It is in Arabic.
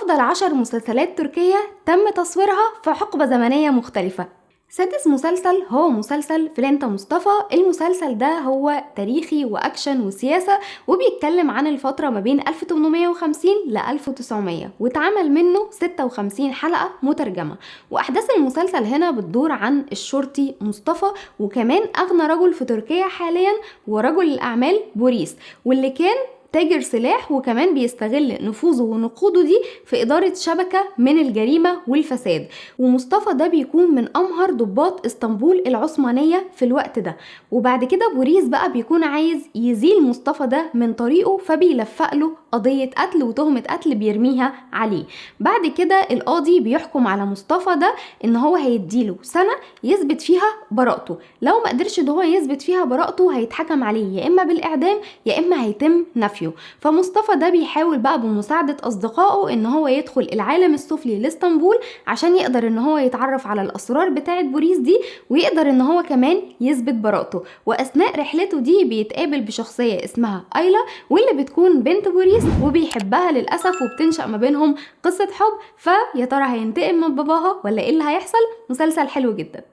أفضل 10 مسلسلات تركية تم تصويرها في حقبة زمنية مختلفة. سادس مسلسل هو مسلسل فلينتا مصطفى. المسلسل ده هو تاريخي وأكشن وسياسة، وبيتكلم عن الفترة ما بين 1850 ل 1900، واتعمل منه 56 حلقة مترجمة. وأحداث المسلسل هنا بتدور عن الشرطي مصطفى، وكمان أغنى رجل في تركيا حاليا ورجل الأعمال بوريس، واللي كان تاجر سلاح وكمان بيستغل نفوذه ونقوده دي في إدارة شبكة من الجريمة والفساد. ومصطفى ده بيكون من أمهر ضباط اسطنبول العثمانية في الوقت ده. وبعد كده بوريس بقى بيكون عايز يزيل مصطفى ده من طريقه، فبيلفق له قضية قتل وتهمة قتل بيرميها عليه. بعد كده القاضي بيحكم على مصطفى ده ان هو هيديله سنة يثبت فيها براءته. لو ما قدرش ان هو يثبت فيها براءته هيتحكم عليه يا اما بالاعدام يا اما هيتم نفيه. فمصطفى ده بيحاول بقى بمساعدة اصدقائه ان هو يدخل العالم السفلي لاسطنبول عشان يقدر ان هو يتعرف على الاسرار بتاعت بوريس دي، ويقدر ان هو كمان يثبت براءته. واثناء رحلته دي بيتقابل بشخصية اسمها ايلا، واللي بتكون بنت بوريس وبيحبها للأسف، وبتنشأ ما بينهم قصة حب. فيا ترى هينتقم من باباها ولا ايه اللي هيحصل؟ مسلسل حلو جدا.